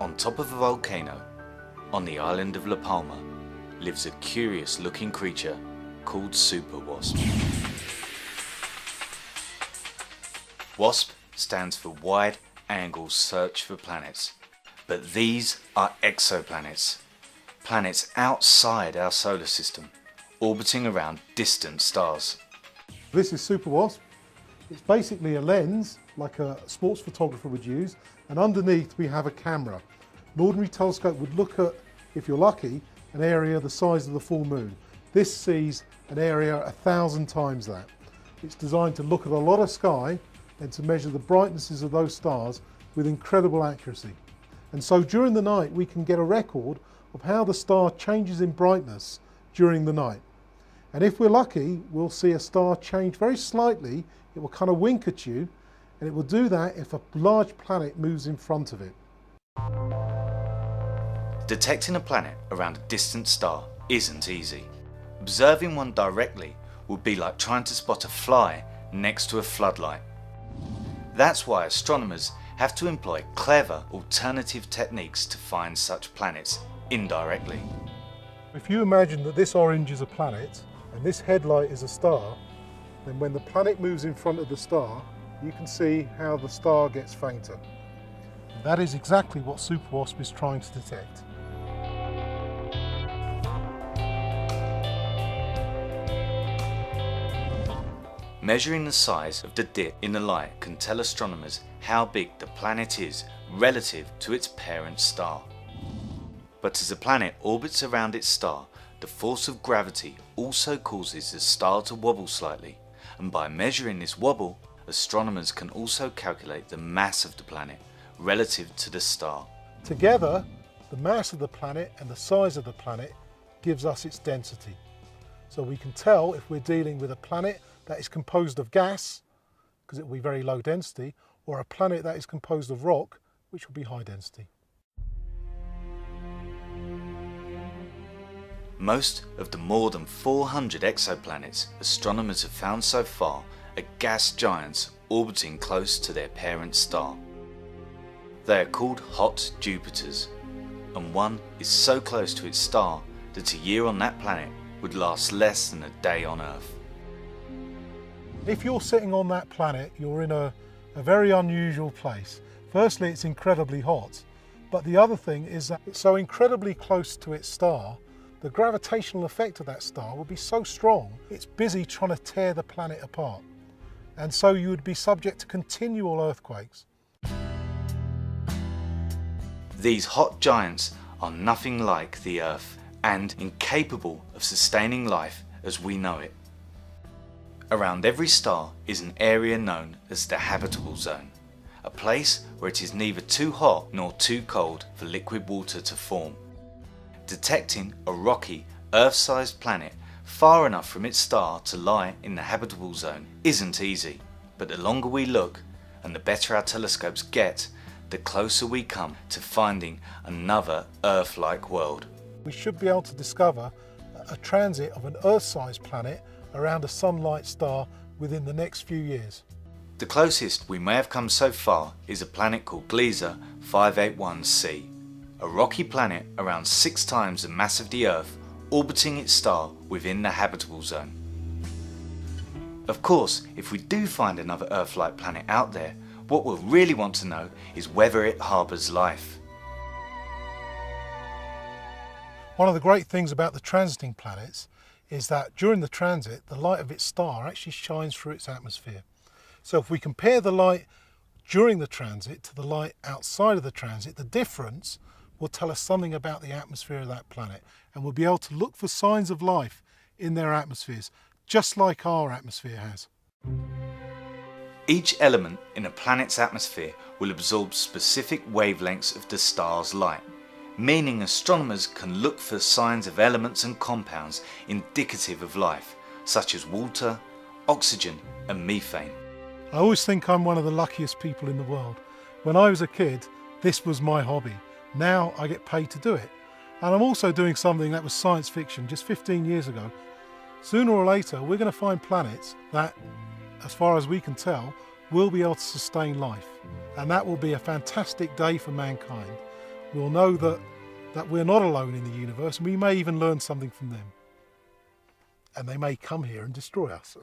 On top of a volcano, on the island of La Palma, lives a curious looking creature called super wasp. WASP stands for Wide Angle Search for Planets, but these are exoplanets, planets outside our solar system, orbiting around distant stars. This is super wasp. It's basically a lens like a sports photographer would use, and underneath we have a camera. An ordinary telescope would look at, if you're lucky, an area the size of the full moon. This sees an area 1,000 times that. It's designed to look at a lot of sky and to measure the brightnesses of those stars with incredible accuracy. And so during the night we can get a record of how the star changes in brightness during the night. And if we're lucky, we'll see a star change very slightly. It will kind of wink at you, and it will do that if a large planet moves in front of it. Detecting a planet around a distant star isn't easy. Observing one directly would be like trying to spot a fly next to a floodlight. That's why astronomers have to employ clever alternative techniques to find such planets indirectly. If you imagine that this orange is a planet and this headlight is a star, then when the planet moves in front of the star, you can see how the star gets fainter. And that is exactly what super wasp is trying to detect. Measuring the size of the dip in the light can tell astronomers how big the planet is relative to its parent star. But as a planet orbits around its star, the force of gravity also causes the star to wobble slightly, and by measuring this wobble, astronomers can also calculate the mass of the planet relative to the star. Together, the mass of the planet and the size of the planet gives us its density. So we can tell if we're dealing with a planet that is composed of gas, because it will be very low density, or a planet that is composed of rock, which will be high density. Most of the more than 400 exoplanets astronomers have found so far are gas giants orbiting close to their parent star. They are called hot Jupiters, and one is so close to its star that a year on that planet would last less than a day on Earth. If you're sitting on that planet, you're in a very unusual place. Firstly, it's incredibly hot, but the other thing is that it's so incredibly close to its star, the gravitational effect of that star will be so strong, it's busy trying to tear the planet apart. And so you would be subject to continual earthquakes. These hot giants are nothing like the Earth and incapable of sustaining life as we know it. Around every star is an area known as the habitable zone, a place where it is neither too hot nor too cold for liquid water to form. Detecting a rocky, Earth-sized planet far enough from its star to lie in the habitable zone isn't easy, but the longer we look and the better our telescopes get, the closer we come to finding another Earth-like world. We should be able to discover a transit of an Earth-sized planet around a Sun-like star within the next few years. The closest we may have come so far is a planet called Gliese 581c, a rocky planet around 6 times the mass of the Earth, orbiting its star within the habitable zone. Of course, if we do find another Earth-like planet out there, what we'll really want to know is whether it harbours life. One of the great things about the transiting planets is that during the transit, the light of its star actually shines through its atmosphere. So if we compare the light during the transit to the light outside of the transit, the difference will tell us something about the atmosphere of that planet, and we'll be able to look for signs of life in their atmospheres, just like our atmosphere has. Each element in a planet's atmosphere will absorb specific wavelengths of the star's light, meaning astronomers can look for signs of elements and compounds indicative of life, such as water, oxygen and methane. I always think I'm one of the luckiest people in the world. When I was a kid, this was my hobby. Now I get paid to do it. And I'm also doing something that was science fiction just 15 years ago. Sooner or later, we're going to find planets that, as far as we can tell, will be able to sustain life. And that will be a fantastic day for mankind. we'll know that we're not alone in the universe, and we may even learn something from them. And they may come here and destroy us.